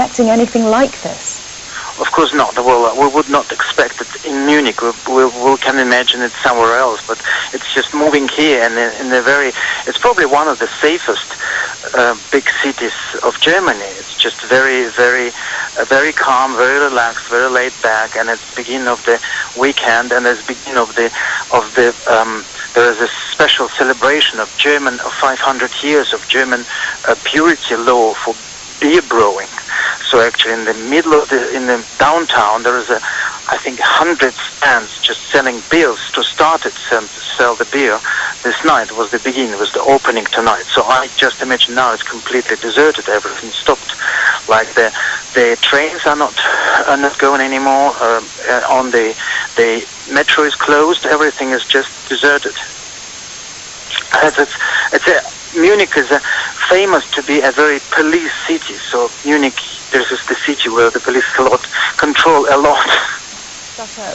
expecting anything like this? Of course not. Well, we would not expect it in Munich. We can imagine it somewhere else, but it's just moving here, and it's probably one of the safest big cities of Germany. It's just very calm, very relaxed, very laid back, and it's the beginning of the weekend, and it's the beginning of there is a special celebration of 500 years of German purity law for beer brewing. So actually, in the middle of in the downtown, there is I think 100 stands just selling beers to start it, to sell the beer. This night was the beginning, was the opening tonight. So I just imagine now it's completely deserted, everything stopped. Like the trains are not going anymore. On the metro is closed. Everything is just deserted. Munich is famous to be a very police city. So Munich, this is the city where the police control a lot.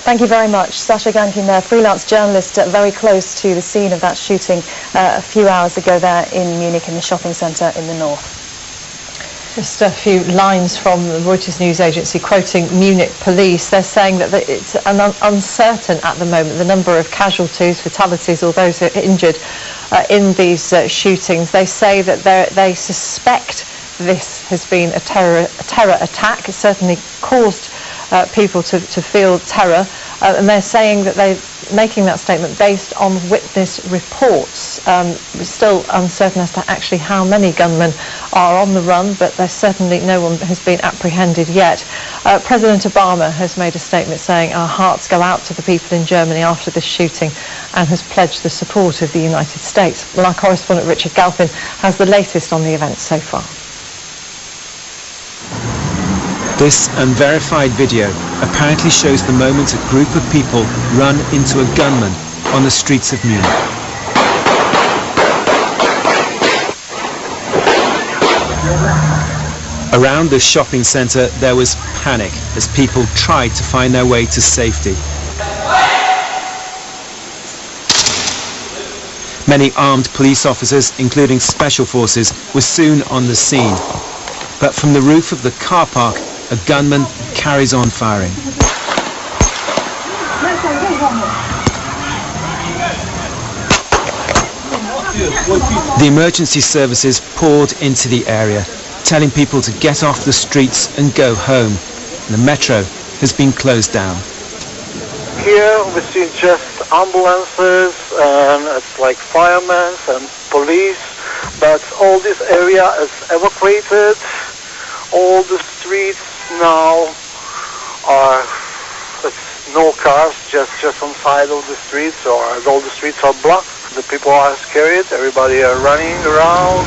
Thank you very much. Sasha Gankin there, freelance journalist, very close to the scene of that shooting a few hours ago there in Munich in the shopping centre in the north. Just a few lines from the Reuters news agency quoting Munich police. They're saying that it's uncertain at the moment, the number of casualties, fatalities, or those who are injured in these shootings. They say that they suspect this has been a terror attack. It certainly caused people to feel terror, and they're saying that they're making that statement based on witness reports. It's still uncertain as to actually how many gunmen are on the run, but there's certainly no one has been apprehended yet. President Obama has made a statement saying our hearts go out to the people in Germany after this shooting, and has pledged the support of the United States. Well, our correspondent Richard Galpin has the latest on the events so far. This unverified video apparently shows the moment a group of people run into a gunman on the streets of Munich. Around the shopping centre there was panic as people tried to find their way to safety. Many armed police officers, including special forces, were soon on the scene. But from the roof of the car park, a gunman carries on firing. The emergency services poured into the area, telling people to get off the streets and go home. The metro has been closed down. Here we see just ambulances, and it's like firemen and police, but all this area is evacuated. All the streets now are, it's no cars, just on side of the streets, or all the streets are blocked. The people are scared, everybody are running around.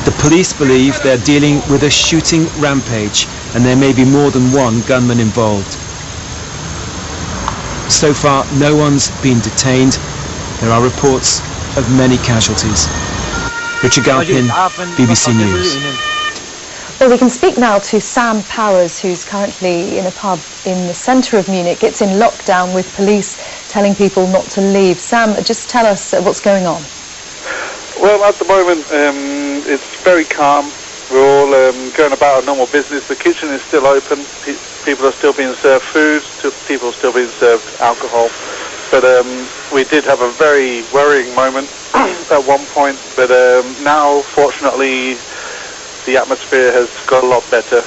The police believe they're dealing with a shooting rampage, and there may be more than one gunman involved. So far, no one's been detained. There are reports of many casualties. Richard Galpin, BBC News. Well, we can speak now to Sam Powers, who's currently in a pub in the centre of Munich. It's in lockdown with police telling people not to leave. Sam, just tell us what's going on. Well, at the moment, it's very calm. We're all going about our normal business. The kitchen is still open. People are still being served food. People are still being served alcohol. But we did have a very worrying moment at one point. But now, fortunately, the atmosphere has got a lot better.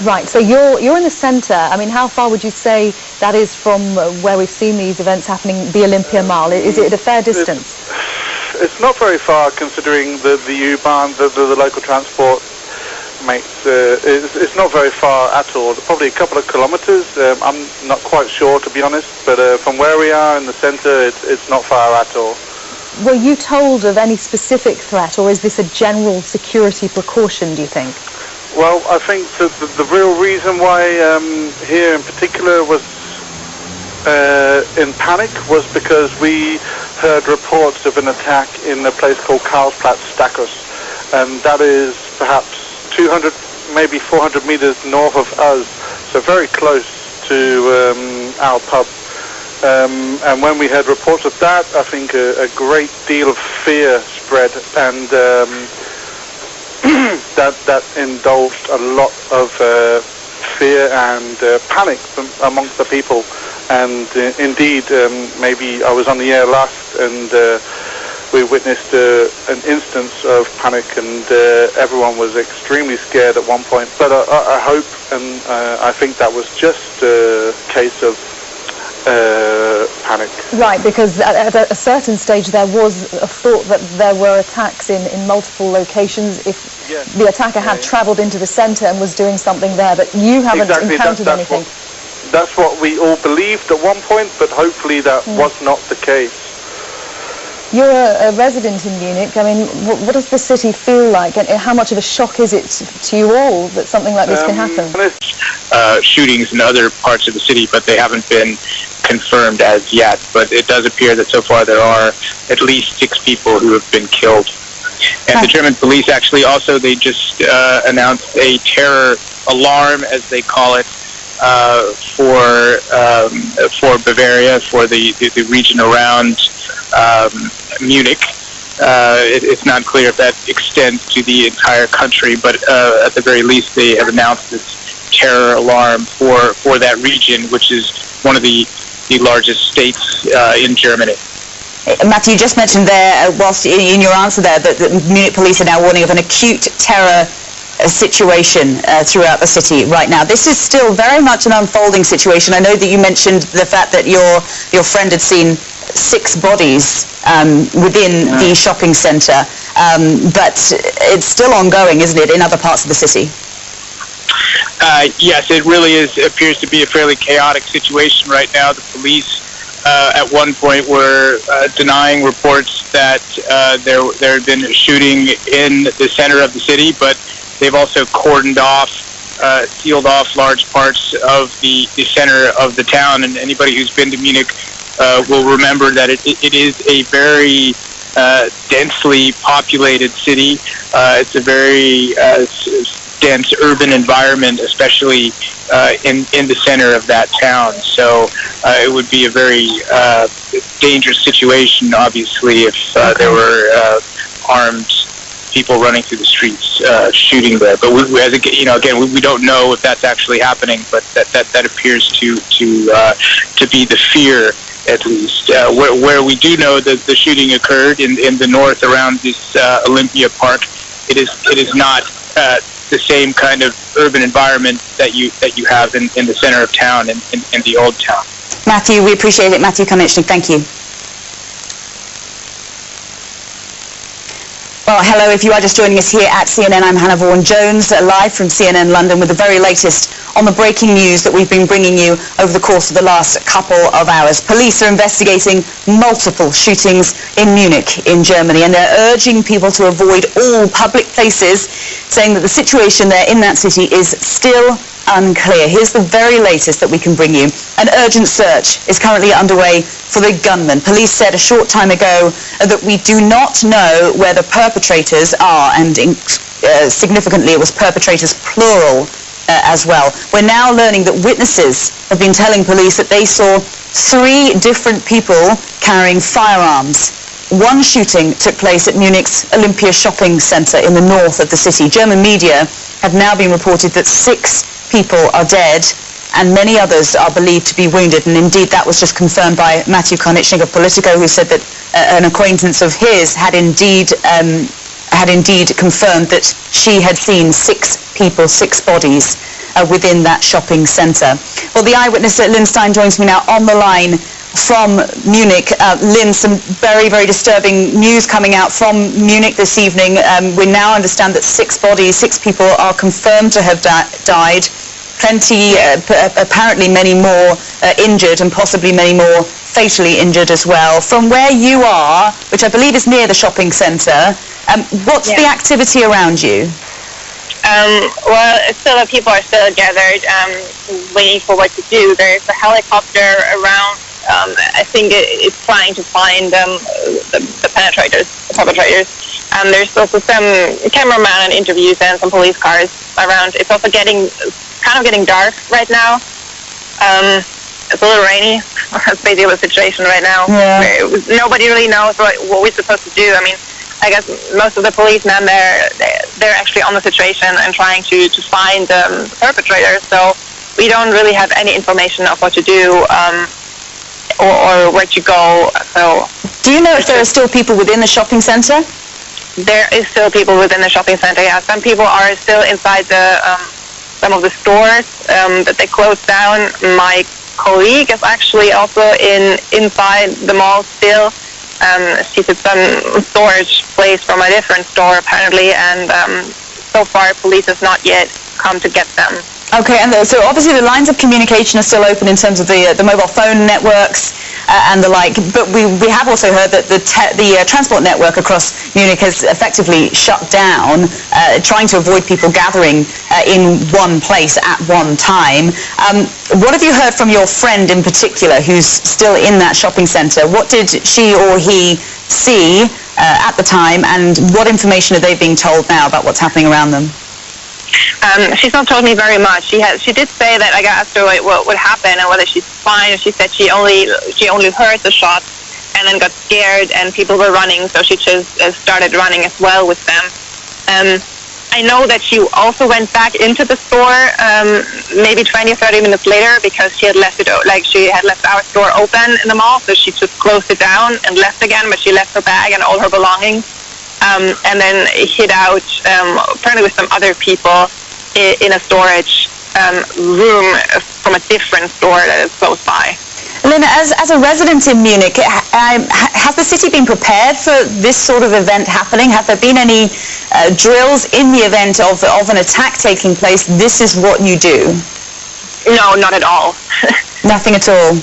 Right, so you're in the centre. I mean, how far would you say that is from where we've seen these events happening, the Olympia Mall? Is it a fair distance? It's not very far, considering the U-Bahn, the local transport makes. It's not very far at all. Probably a couple of kilometres. I'm not quite sure, to be honest. But from where we are in the centre, it's not far at all. Were you told of any specific threat, or is this a general security precaution, do you think? Well, I think the real reason why here in particular was in panic was because we heard reports of an attack in a place called Karlsplatz Stakos, and that is perhaps 200, maybe 400 meters north of us, so very close to our pub. And when we heard reports of that, I think a great deal of fear spread, and that indulged a lot of fear and panic amongst the people. And indeed, maybe I was on the air last, and we witnessed an instance of panic, and everyone was extremely scared at one point. But I hope, and I think that was just a case of panic. Right, because at a certain stage there was a thought that there were attacks in multiple locations if the attacker had travelled into the centre and was doing something there, but you haven't encountered anything. That's what we all believed at one point, but hopefully that was not the case. You're a resident in Munich. I mean, what does the city feel like, and how much of a shock is it to you all that something like this can happen? Shootings in other parts of the city, but they haven't been confirmed as yet. But it does appear that so far there are at least 6 people who have been killed. And the German police actually also, they just announced a terror alarm, as they call it, for Bavaria, for the region around Munich. It's not clear if that extends to the entire country, but at the very least they have announced this terror alarm for that region, which is one of the largest states in Germany. Matthew, you just mentioned there, whilst in your answer there, that the Munich police are now warning of an acute terror situation throughout the city right now. This is still very much an unfolding situation. I know that you mentioned the fact that your friend had seen 6 bodies within the shopping centre, but it's still ongoing, isn't it, in other parts of the city? Yes, it really appears to be a fairly chaotic situation right now. The police at one point were denying reports that there had been a shooting in the center of the city, but they've also cordoned off, sealed off large parts of the center of the town. And anybody who's been to Munich will remember that it is a very densely populated city. It's a very dense urban environment, especially in the center of that town. So it would be a very dangerous situation, obviously, if there were armed people running through the streets shooting there. But we don't know if that's actually happening, but that appears to be the fear, at least. Where we do know that the shooting occurred in the north around this Olympia park, it is not the same kind of urban environment that you have in the center of town, in the old town. Matthew, we appreciate it. Matthew Konechny, thank you. Well, hello, if you are just joining us here at CNN, I'm Hannah Vaughan-Jones, live from CNN London with the very latest on the breaking news that we've been bringing you over the course of the last couple of hours. Police are investigating multiple shootings in Munich in Germany, and they're urging people to avoid all public places, saying that the situation there in that city is still unclear. Here's the very latest that we can bring you. An urgent search is currently underway for the gunman. Police said a short time ago that we do not know where the perpetrators are, and significantly it was perpetrators plural as well. We're now learning that witnesses have been telling police that they saw 3 different people carrying firearms. One shooting took place at Munich's Olympia shopping centre in the north of the city. German media have now been reported that 6 people are dead and many others are believed to be wounded, and indeed that was just confirmed by Matthew Konechny of Politico, who said that an acquaintance of his had indeed confirmed that she had seen 6 people, 6 bodies within that shopping centre. Well, the eyewitness Lynn Stein joins me now on the line from Munich. Lynn, some very, very disturbing news coming out from Munich this evening. We now understand that 6 people are confirmed to have died. Plenty, apparently many more injured, and possibly many more fatally injured as well. From where you are, which I believe is near the shopping centre, what's the activity around you? Well, still people are still gathered, waiting for what to do. There's a helicopter around. I think it's trying to find the perpetrators. There's also some cameraman and interviews and some police cars around. It's also kind of getting dark right now. It's a little rainy. That's basically the situation right now. Yeah. Nobody really knows what we're supposed to do. I mean, I guess most of the policemen, they're actually on the situation and trying to find the perpetrators. So we don't really have any information of what to do or where to go. So do you know if there are still people within the shopping centre? There is still people within the shopping centre. Yeah, some people are still inside some of the stores that they closed down. My colleague is actually also inside the mall still. She's at some storage place from a different store apparently, and so far police has not yet come to get them. Okay, and so obviously the lines of communication are still open in terms of the mobile phone networks and the like, but we have also heard that the transport network across Munich has effectively shut down, trying to avoid people gathering in one place at one time. What have you heard from your friend in particular who's still in that shopping centre? What did she or he see at the time, and what information are they being told now about what's happening around them? She's not told me very much. She did say that I asked her what would happen and whether she's fine, and she said she only heard the shots and then got scared and people were running, so she just started running as well with them. I know that she also went back into the store maybe 20 or 30 minutes later because she had left it she had left our store open in the mall, so she just closed it down and left again, but she left her bag and all her belongings. And then hid out, apparently with some other people, in a storage room from a different store that is close by. Lynn, as a resident in Munich, has the city been prepared for this sort of event happening? Have there been any drills in the event of an attack taking place? This is what you do? No, not at all. Nothing at all?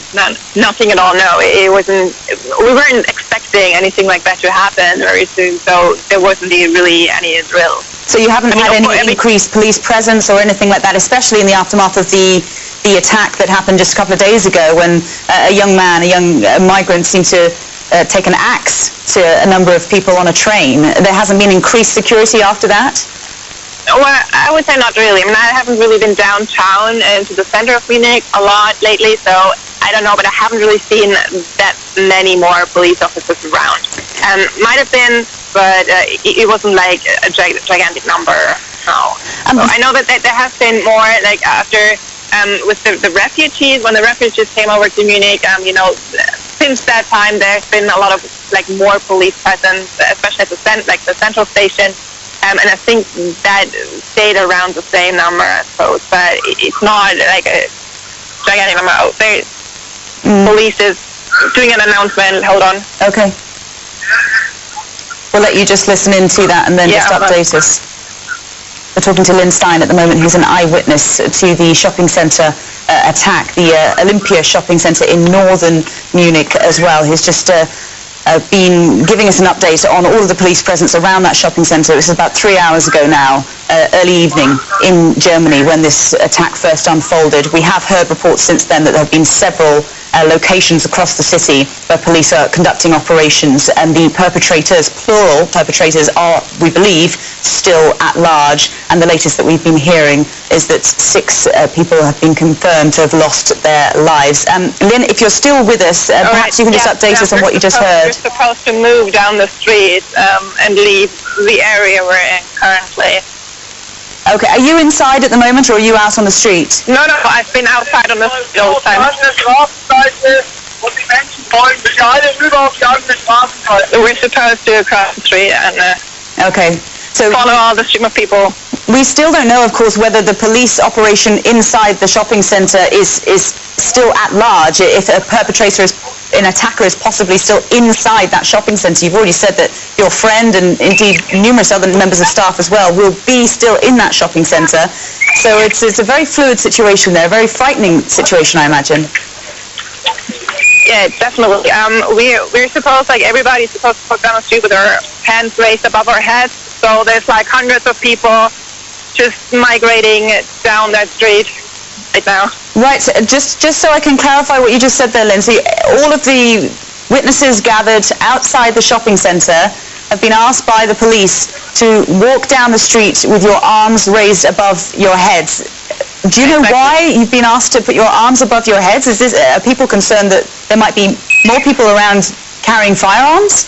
Nothing at all, no. It wasn't. We weren't expecting anything like that to happen very soon, so there wasn't really any drill. So you haven't had any increased police presence or anything like that, especially in the aftermath of the attack that happened just a couple of days ago when a young migrant seemed to take an axe to a number of people on a train. There hasn't been increased security after that? Well, I would say not really. I mean, I haven't really been downtown into the center of Munich a lot lately, so I don't know, but I haven't really seen that many more police officers around. Might have been, but it wasn't like a gigantic number, no. So I know that there has been more, like after, with the refugees, when the refugees came over to Munich, since that time there's been a lot of more police presence, especially at the central station. And I think that stayed around the same number, I suppose, but it's not like a gigantic number. Oh, police is doing an announcement. Hold on. Okay. We'll let you just listen into that and then just update us. We're talking to Lynn Stein at the moment, who's an eyewitness to the shopping centre attack, the Olympia shopping centre in northern Munich as well. He's just been giving us an update on all of the police presence around that shopping centre. This is about 3 hours ago now, early evening in Germany when this attack first unfolded. We have heard reports since then that there have been several locations across the city where police are conducting operations, and the perpetrators, plural perpetrators, are, we believe, still at large. And the latest that we've been hearing is that 6 people have been confirmed to have lost their lives. Lynn, if you're still with us, perhaps you can just update us on what you just heard. We're supposed to move down the street and leave the area we're in currently. Okay, are you inside at the moment, or are you out on the street? No, I've been outside on the street all the time. We're supposed to cross the street and okay. So follow all the stream of people. We still don't know, of course, whether the police operation inside the shopping centre is still at large, if an attacker is possibly still inside that shopping centre. You've already said that your friend and indeed numerous other members of staff as well will be still in that shopping centre. So it's a very fluid situation there, a very frightening situation, I imagine. Yeah, definitely. We're supposed, everybody's supposed to walk down the street with our hands raised above our heads. So there's hundreds of people just migrating down that street right now. Right, just so I can clarify what you just said there, Lindsay, all of the witnesses gathered outside the shopping centre have been asked by the police to walk down the street with your arms raised above your heads. Do you know why you've been asked to put your arms above your heads? Are people concerned that there might be more people around carrying firearms?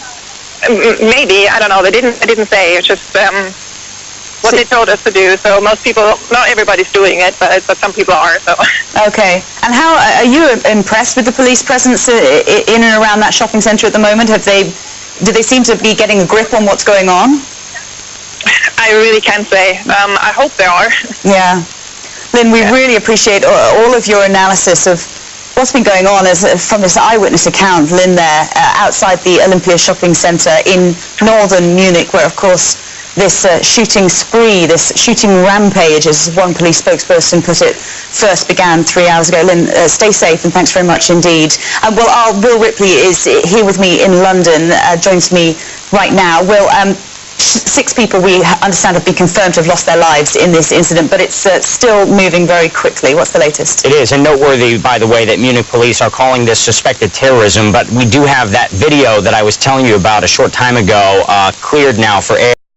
maybe, I don't know. They didn't say. It's just what they told us to do. So most people, not everybody's doing it, but some people are. So. Okay. And how are you impressed with the police presence in and around that shopping centre at the moment? Do they seem to be getting a grip on what's going on? I really can't say. I hope they are. Yeah. Lynn, we really appreciate all of your analysis of what's been going on from this eyewitness account, Lynn, there outside the Olympia shopping centre in northern Munich, where, of course, this shooting spree, this shooting rampage, as one police spokesperson put it, first began 3 hours ago. Lynn, stay safe, and thanks very much indeed. Will Ripley is here with me in London, joins me right now. Will, 6 people we understand have been confirmed to have lost their lives in this incident, but it's still moving very quickly. What's the latest? It is, and noteworthy, by the way, that Munich police are calling this suspected terrorism, but we do have that video that I was telling you about a short time ago cleared now for air.